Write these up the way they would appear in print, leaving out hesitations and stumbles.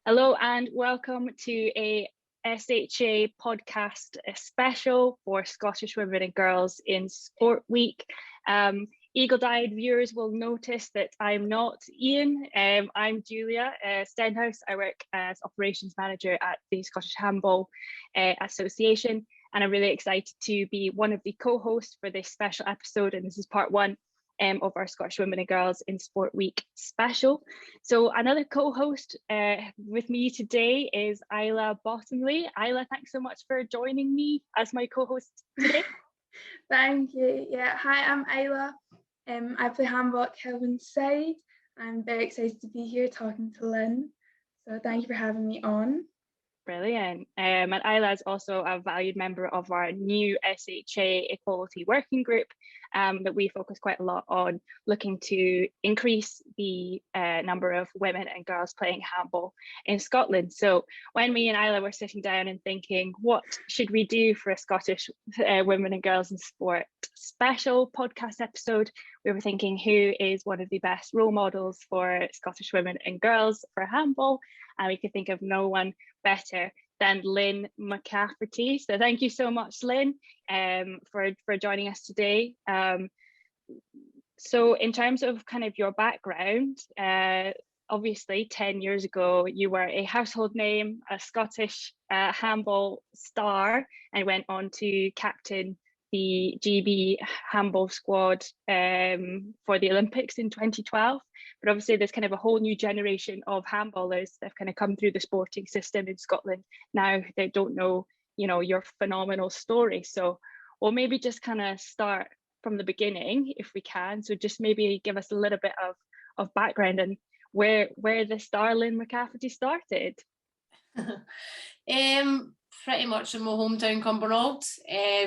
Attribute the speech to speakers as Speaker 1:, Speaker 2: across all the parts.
Speaker 1: Hello and welcome to a SHA podcast special for Scottish women and girls in Sport Week. Eagle-eyed viewers will notice that I'm not Ian. I'm Julia Stenhouse. I work as operations manager at the Scottish Handball Association, and I'm really excited to be one of the co-hosts for this special episode, and this is part one of our Scottish Women and Girls in Sport Week special. So another co-host with me today is Isla Bottomley. Isla, thanks so much for joining me as my co-host today.
Speaker 2: Thank you. Yeah, hi, I'm Isla. I play handball at Kelvinside. I'm very excited to be here talking to Lynn. So thank you for having me on.
Speaker 1: Brilliant. And Isla is also a valued member of our new SHA Equality Working Group that we focus quite a lot on looking to increase the number of women and girls playing handball in Scotland. So when me and Isla were sitting down and thinking, what should we do for a Scottish women and girls in sport special podcast episode, we were thinking, who is one of the best role models for Scottish women and girls for handball? And we could think of no one better than Lynn McCafferty. So thank you so much, Lynn, for joining us today. So in terms of kind of your background, obviously 10 years ago, you were a household name, a Scottish handball star, and went on to captain the GB handball squad for the Olympics in 2012. But obviously there's kind of a whole new generation of handballers that have kind of come through the sporting system in Scotland now. They don't know, your phenomenal story. So we'll maybe just kind of start from the beginning if we can. So just maybe give us a little bit of background and where the star Lynn McCafferty started.
Speaker 3: Pretty much in my hometown, Cumbernauld.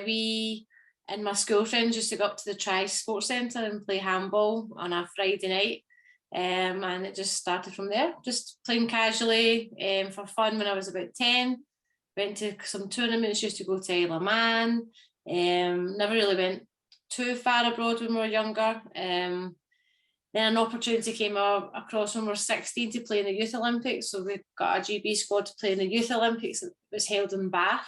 Speaker 3: We and my school friends used to go up to the Tri Sports Centre and play handball on a Friday night. And it just started from there, just playing casually for fun when I was about 10. Went to some tournaments, used to go to Isle of Man. Never really went too far abroad when we were younger. Then an opportunity came across when we were 16 to play in the Youth Olympics. So we got a GB squad to play in the Youth Olympics that was held in Bath.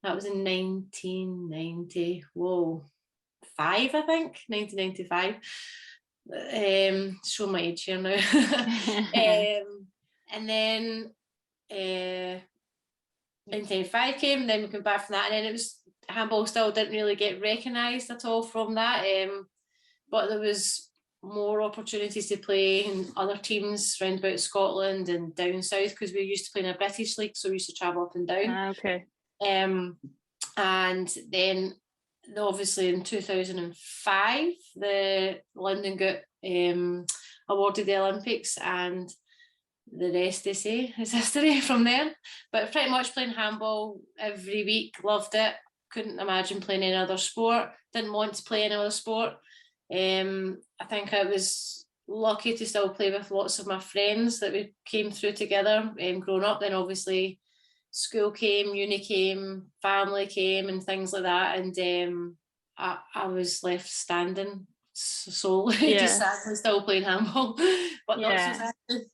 Speaker 3: That was in 1995, I think, 1995. Show my age here now. And then 1995 came, and then we came back from that, and then it was handball still didn't really get recognised at all from that. But there was more opportunities to play in other teams around about Scotland and down south, because we used to play in a British league, so we used to travel up and down.
Speaker 1: Okay.
Speaker 3: And then obviously in 2005 the London got awarded the Olympics, and the rest they say is history from there. But pretty much playing handball every week, loved it, couldn't imagine playing any other sport, didn't want to play any other sport. I think I was lucky to still play with lots of my friends that we came through together growing up. Then obviously school came, uni came, family came, and things like that, and I was left standing solely, just sadly still playing handball, but not so sadly.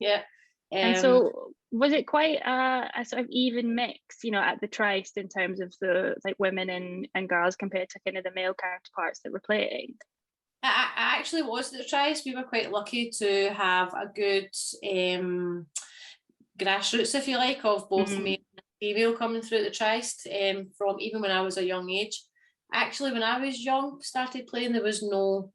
Speaker 1: And so was it quite a sort of even mix, at the Tryst in terms of the women and girls compared to kind of the male counterparts that were playing?
Speaker 3: I actually was at the Tryst. We were quite lucky to have a good grassroots, if you like, of both male and female coming through at the Tryst from even when I was a young age. Actually, when I was young, started playing, there was no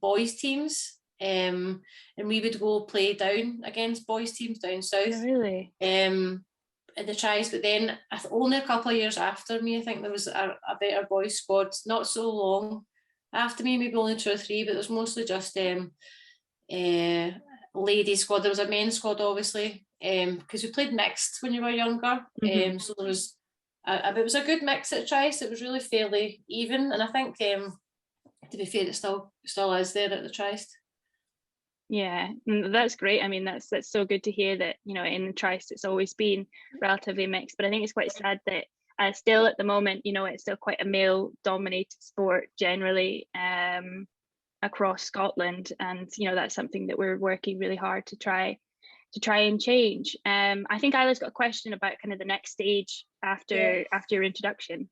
Speaker 3: boys teams, and we would go play down against boys teams down south.
Speaker 1: Oh, really?
Speaker 3: At the Tryst, but then only a couple of years after me, I think there was a better boys squad. Not so long after me, maybe only 2 or 3, but it was mostly just ladies squad. There was a men's squad, obviously, because we played mixed when you were younger. So there was it was a good mix at Tryst. It was really fairly even, and I think to be fair, it still is there at the Tryst.
Speaker 1: Yeah, that's great. I mean, that's so good to hear that, in the Tryst it's always been relatively mixed, but I think it's quite sad that still at the moment, it's still quite a male dominated sport generally across Scotland, and that's something that we're working really hard to try try and change. I think Isla's got a question about kind of the next stage after your introduction.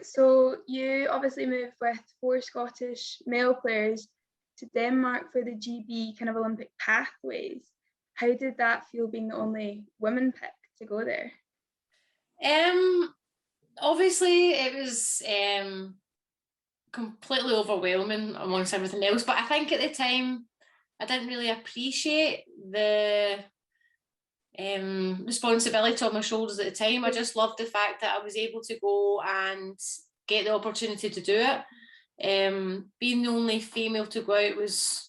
Speaker 2: So you obviously moved with 4 Scottish male players to Denmark for the GB kind of Olympic pathways. How did that feel being the only women picked to go there?
Speaker 3: Obviously it was completely overwhelming amongst everything else, but I think at the time I didn't really appreciate the responsibility on my shoulders at the time. I just loved the fact that I was able to go and get the opportunity to do it. Being the only female to go out was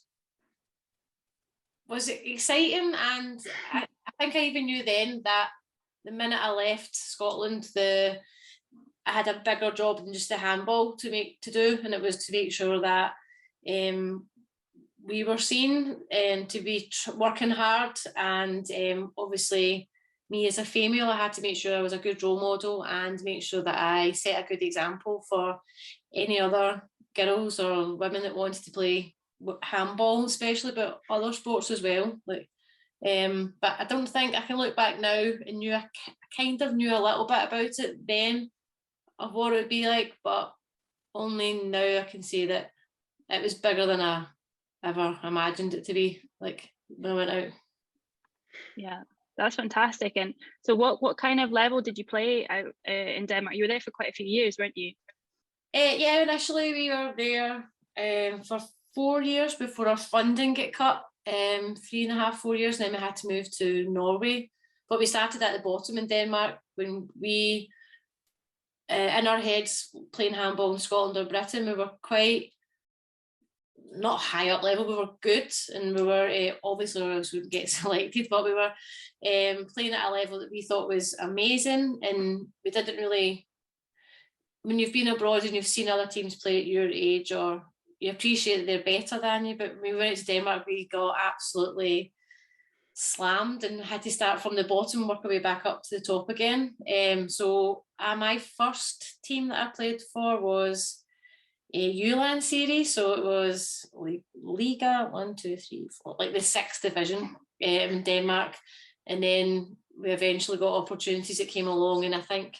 Speaker 3: exciting, and I think I even knew then that the minute I left Scotland, I had a bigger job than just the handball to do, and it was to make sure that we were seen to be working hard, and obviously me as a female, I had to make sure I was a good role model and make sure that I set a good example for any other girls or women that wanted to play handball, especially, but other sports as well. But I don't think I can look back now and I kind of knew a little bit about it then of what it would be like, but only now I can say that it was bigger than I ever imagined it to be, like, when I went out.
Speaker 1: Yeah, that's fantastic. And so what kind of level did you play out in Denmark? You were there for quite a few years, weren't you?
Speaker 3: Yeah, initially we were there for 4 years before our funding got cut, 3.5, 4 years, and then we had to move to Norway. But we started at the bottom in Denmark when we, in our heads, playing handball in Scotland or Britain, we were quite, not high up level, we were good, and we were, obviously or else we wouldn't get selected, but we were playing at a level that we thought was amazing, and we didn't really, when you've been abroad and you've seen other teams play at your age, or you appreciate that they're better than you, but when we went to Denmark, we got absolutely slammed and had to start from the bottom, work our way back up to the top again. So my first team that I played for was a Ulan series, so it was like Liga 1, 2, 3, 4, like the 6th division in Denmark, and then we eventually got opportunities that came along, and I think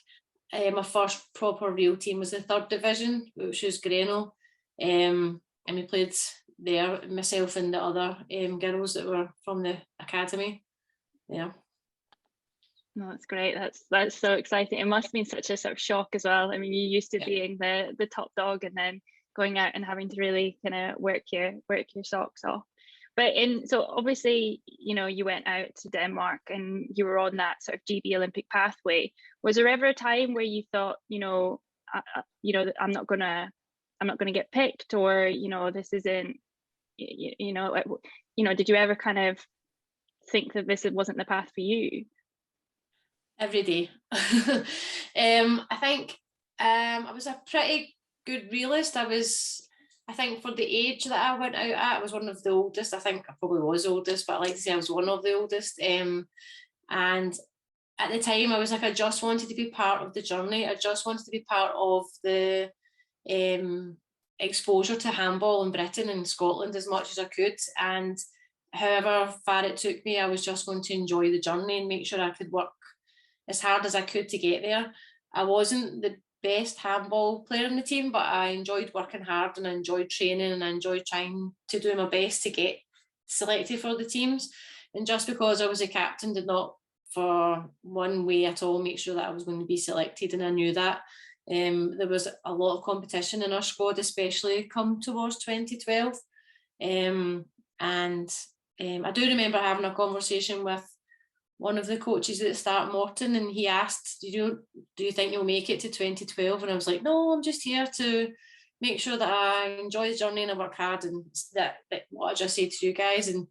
Speaker 3: my first proper real team was the 3rd division, which was Greno, and we played there, myself and the other girls that were from the academy. Yeah.
Speaker 1: No, that's great. That's so exciting. It must have been such a sort of shock as well. I mean, you used to being the top dog and then going out and having to really kind of work your socks off. But so obviously, you know, you went out to Denmark and you were on that sort of GB Olympic pathway. Was there ever a time where you thought, I'm not gonna get picked, or this isn't, did you ever kind of think that this wasn't the path for you?
Speaker 3: Every day. I think I was a pretty good realist. I think for the age that I went out at, I was one of the oldest. I think I probably was oldest, but I like to say I was one of the oldest. And at the time I was like, I just wanted to be part of the journey. I just wanted to be part of the exposure to handball in Britain and Scotland as much as I could. And however far it took me, I was just going to enjoy the journey and make sure I could work as hard as I could to get there. I wasn't the best handball player in the team, but I enjoyed working hard and I enjoyed training and I enjoyed trying to do my best to get selected for the teams. And just because I was a captain did not for one way at all make sure that I was going to be selected, and I knew that. There was a lot of competition in our squad, especially come towards 2012. And I do remember having a conversation with one of the coaches at the start, Morton, and he asked, do you think you'll make it to 2012? And I was like, no, I'm just here to make sure that I enjoy the journey and I work hard, and that what I just said to you guys. And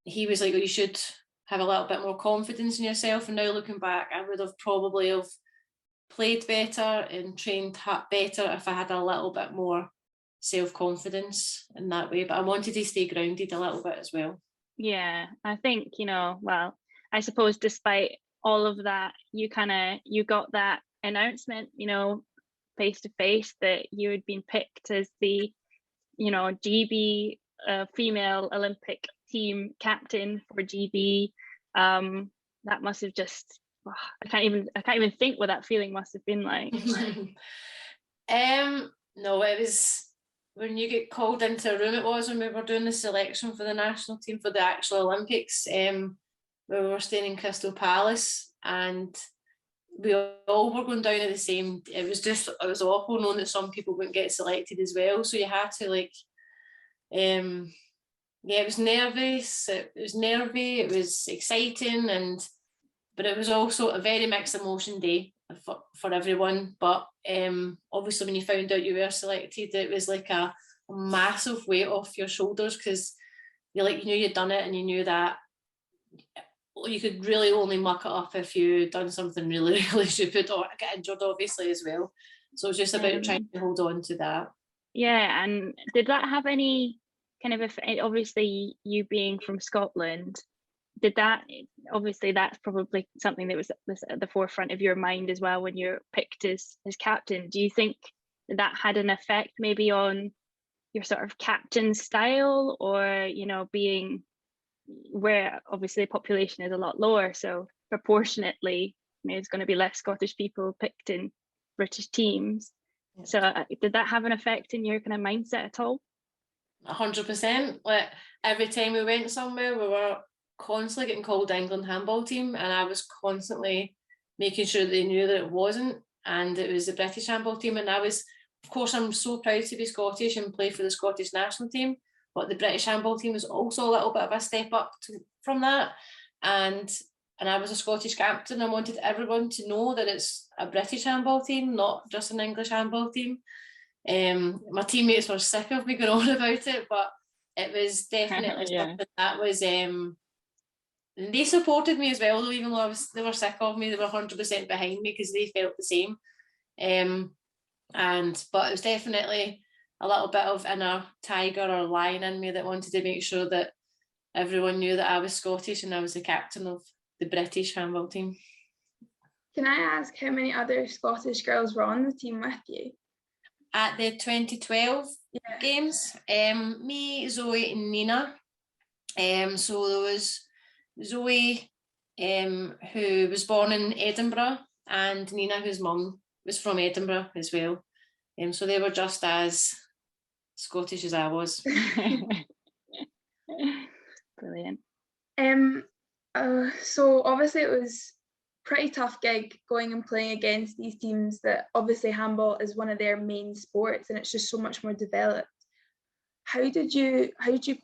Speaker 3: he was like, well, you should have a little bit more confidence in yourself. And now looking back, I would have probably have played better and trained better if I had a little bit more self-confidence in that way. But I wanted to stay grounded a little bit as well.
Speaker 1: Yeah, I think, well, I suppose despite all of that, you got that announcement, face to face, that you had been picked as the, GB female Olympic team captain for GB. That must have just, I can't even think what that feeling must have been like.
Speaker 3: No, it was when you get called into a room. It was when we were doing the selection for the national team for the actual Olympics. We were staying in Crystal Palace, and we all were going down at the same. It was awful knowing that some people wouldn't get selected as well. So you had to like, it was nervous. It was nervy. It was exciting, but it was also a very mixed emotion day for everyone. But obviously, when you found out you were selected, it was like a massive weight off your shoulders, because you knew you'd done it, and you knew that you could really only muck it up if you'd done something really, really stupid or get injured, obviously, as well. So it was just about trying to hold on to that.
Speaker 1: Yeah, and did that have any kind of effect? Obviously, you being from Scotland, did that, obviously that's probably something that was at the forefront of your mind as well when you're picked as captain. Do you think that had an effect maybe on your sort of captain style, or being where obviously the population is a lot lower, so proportionately there's going to be less Scottish people picked in British teams? So did that have an effect in your kind of mindset at all?
Speaker 3: 100%. Like every time we went somewhere, we were constantly getting called the England handball team, and I was constantly making sure they knew that it wasn't, and it was the British handball team. And I was, of course, I'm so proud to be Scottish and play for the Scottish national team, but the British handball team was also a little bit of a step up from that. And I was a Scottish captain. I wanted everyone to know that it's a British handball team, not just an English handball team. My teammates were sick of me going on about it, but it was definitely something that was. They supported me as well, though, even though they were sick of me. They were 100% behind me because they felt the same. But it was definitely a little bit of inner tiger or lion in me that wanted to make sure that everyone knew that I was Scottish and I was the captain of the British handball team.
Speaker 2: Can I ask how many other Scottish girls were on the team with you?
Speaker 3: At the 2012 games, me, Zoe and Nina. So there was Zoe, who was born in Edinburgh, and Nina, whose mum was from Edinburgh as well. So they were just as Scottish as I was.
Speaker 1: Brilliant.
Speaker 2: So obviously it was pretty tough gig going and playing against these teams that obviously handball is one of their main sports and it's just so much more developed. How did you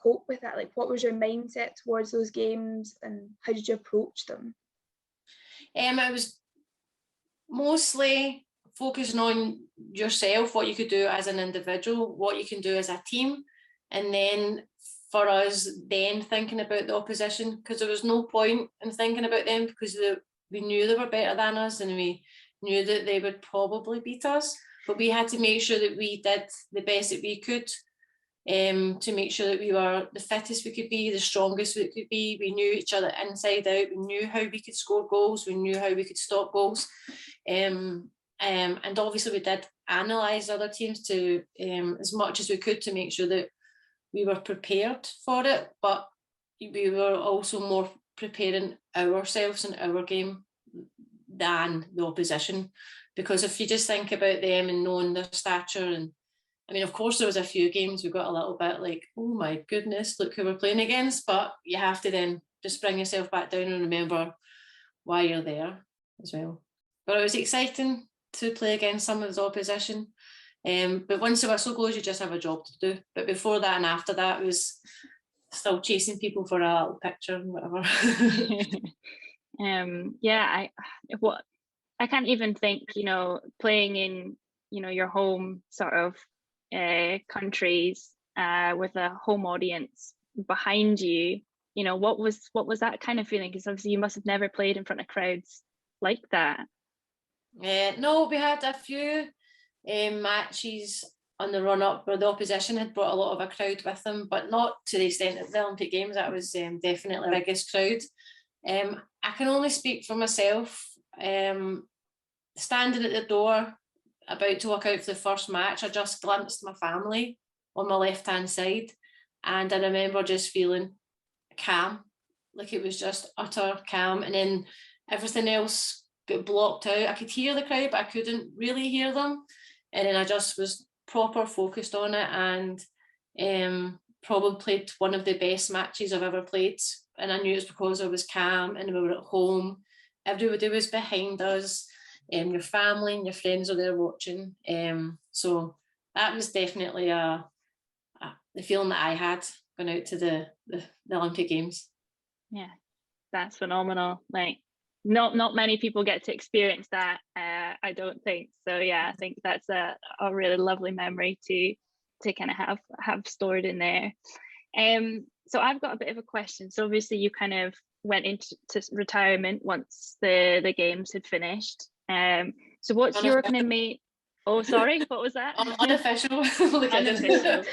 Speaker 2: cope with that? Like, what was your mindset towards those games and how did you approach them?
Speaker 3: It was mostly focusing on yourself, what you could do as an individual, what you can do as a team, and then for us then thinking about the opposition, because there was no point in thinking about them because we knew they were better than us and we knew that they would probably beat us, but we had to make sure that we did the best that we could to make sure that we were the fittest we could be, the strongest we could be. We knew each other inside out. We knew how we could score goals. We knew how we could stop goals. And obviously we did analyse other teams to as much as we could to make sure that we were prepared for it, but we were also more preparing ourselves and our game than the opposition. Because if you just think about them and knowing their stature, and I mean, of course, there was a few games we got a little bit like, oh my goodness, look who we're playing against, but you have to then just bring yourself back down and remember why you're there as well. But it was exciting to play against some of the opposition. But once the whistle goes, you just have a job to do. But before that and after that, it was still chasing people for a little picture and whatever.
Speaker 1: I can't even think, playing in, your home sort of countries with a home audience behind you. What was that kind of feeling? Because obviously you must have never played in front of crowds like that.
Speaker 3: No, we had a few matches on the run-up where the opposition had brought a lot of a crowd with them, but not to the extent of the Olympic Games. That was definitely the biggest crowd. I can only speak for myself. Standing at the door, about to walk out for the first match, I just glimpsed my family on my left-hand side, and I remember just feeling calm. Like, it was just utter calm, and then everything else got blocked out. I could hear the crowd, but I couldn't really hear them, and then I just was proper focused on it, and probably played one of the best matches I've ever played. And I knew it was because I was calm and we were at home. Everybody was behind us, your family and your friends were there watching. So that was definitely the feeling that I had going out to the Olympic Games.
Speaker 1: Yeah, that's phenomenal. Like, not many people get to experience that, I don't think. So yeah, I think that's a really lovely memory to kind of have stored in there. So I've got a bit of a question. So obviously you kind of went into retirement once the games had finished. So what's your kind of main... Oh, sorry, what was that?
Speaker 3: Unofficial.
Speaker 1: Unofficial.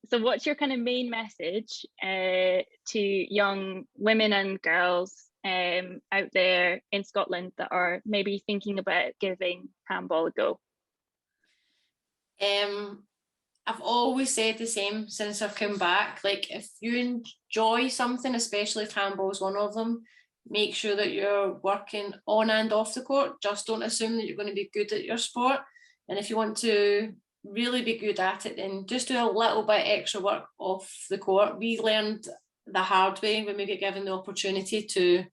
Speaker 1: So what's your kind of main message to young women and girls out there in Scotland that are maybe thinking about giving handball a go?
Speaker 3: I've always said the same since I've come back. Like, if you enjoy something, especially if handball is one of them, make sure that you're working on and off the court. Just don't assume that you're going to be good at your sport. And if you want to really be good at it, then just do a little bit extra work off the court. We learned the hard way when we get given the opportunity to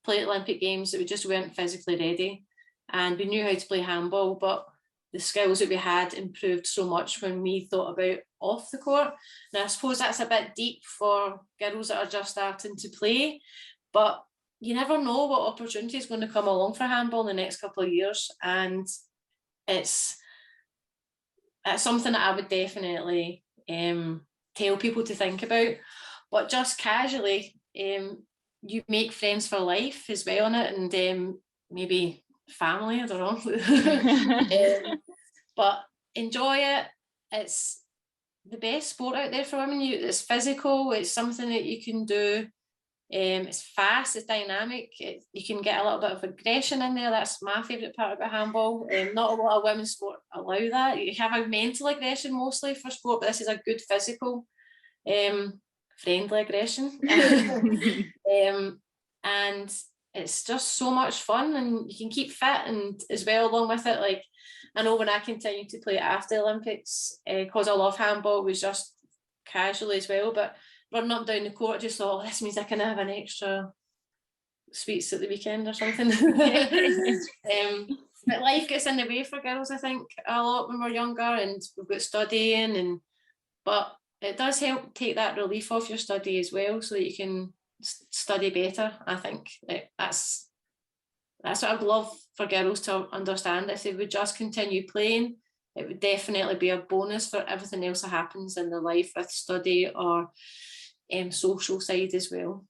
Speaker 3: play at Olympic Games that we just weren't physically ready. And we knew how to play handball, but the skills that we had improved so much when we thought about off the court. Now, I suppose that's a bit deep for girls that are just starting to play, but you never know what opportunity is going to come along for handball in the next couple of years. And it's something that I would definitely tell people to think about. But just casually, you make friends for life as well in it, and maybe family, I don't know. But enjoy it. It's the best sport out there for women. It's physical, it's something that you can do. It's fast, it's dynamic, you can get a little bit of aggression in there. That's my favourite part about handball. Not a lot of women's sport allow that. You have a mental aggression mostly for sport, but this is a good physical, friendly aggression. And it's just so much fun, and you can keep fit, and as well along with it, like, I know when I continued to play after the Olympics, because I love handball, it was just casually as well, but running up and down the court, I just thought, oh, this means I can have an extra sweets at the weekend or something. But life gets in the way for girls, I think, a lot when we're younger, and we've got studying, but it does help take that relief off your study as well, so that you can study better. I think that's what I'd love for girls to understand. If they would just continue playing, it would definitely be a bonus for everything else that happens in their life with study or social side as well.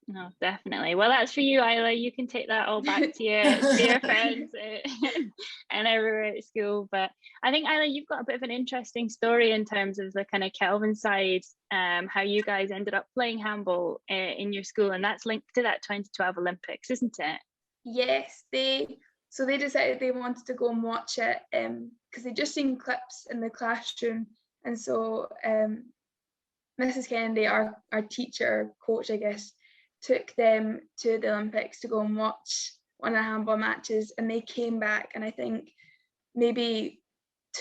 Speaker 1: No, definitely. Well, that's for you, Isla. You can take that all back to your friends and everywhere at school. But I think, Isla, you've got a bit of an interesting story in terms of the kind of Kelvinside, how you guys ended up playing handball in your school, and that's linked to that 2012 Olympics, isn't it?
Speaker 2: Yes, they decided they wanted to go and watch it because they'd just seen clips in the classroom, and so Mrs. Kennedy, our teacher, coach, I guess, took them to the Olympics to go and watch one of the handball matches, and they came back, and I think maybe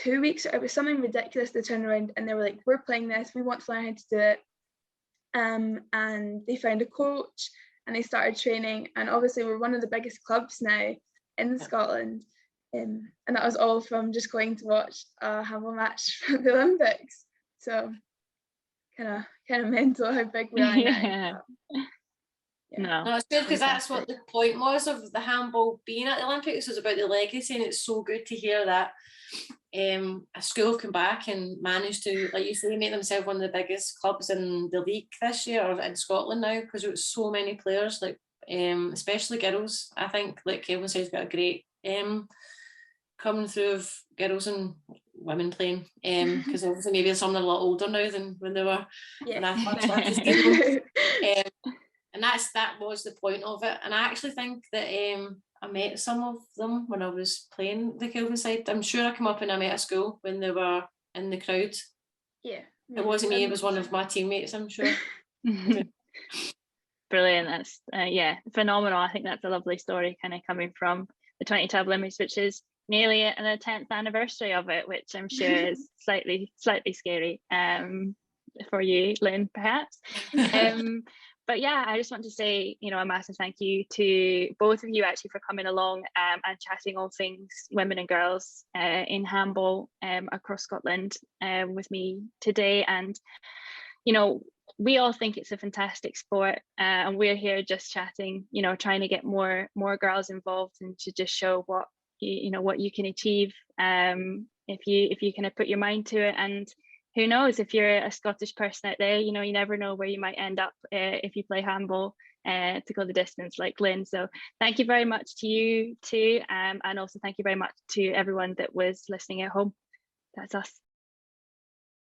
Speaker 2: 2 weeks, it was something ridiculous, they turned around and they were like, we're playing this, we want to learn how to do it. And they found a coach and they started training, and obviously we're one of the biggest clubs now in Scotland, and that was all from just going to watch a handball match for the Olympics. So kind of mental how big we are now.
Speaker 1: No,
Speaker 3: it's good, because that's what the point was of the handball being at the Olympics, was about the legacy, and it's so good to hear that a school come back and managed to, like you say, make themselves one of the biggest clubs in the league this year, or in Scotland now, because there was so many players, like especially girls. I think, like Kelvinside's got a great coming through of girls and women playing, because obviously maybe some are a lot older now than when they were when I first started skating. And that was the point of it. And I actually think that I met some of them when I was playing the Kelvinside. I'm sure I came up and I met at school when they were in the crowd.
Speaker 2: Yeah,
Speaker 3: It wasn't me, it was one of my teammates, I'm sure.
Speaker 1: Brilliant. That's yeah, phenomenal. I think that's a lovely story, kind of coming from the 2012 Olympics, which is nearly an 10th anniversary of it, which I'm sure is slightly scary for you, Lynn, perhaps. But yeah, I just want to say, you know, a massive thank you to both of you actually for coming along and chatting all things women and girls in handball across Scotland with me today. And you know, we all think it's a fantastic sport, and we're here just chatting, you know, trying to get more girls involved and to just show what you know what you can achieve if you kind of put your mind to it. And who knows, if you're a Scottish person out there, you know, you never know where you might end up if you play handball to go the distance like Lynn. So thank you very much to you too, and also thank you very much to everyone that was listening at home. That's us.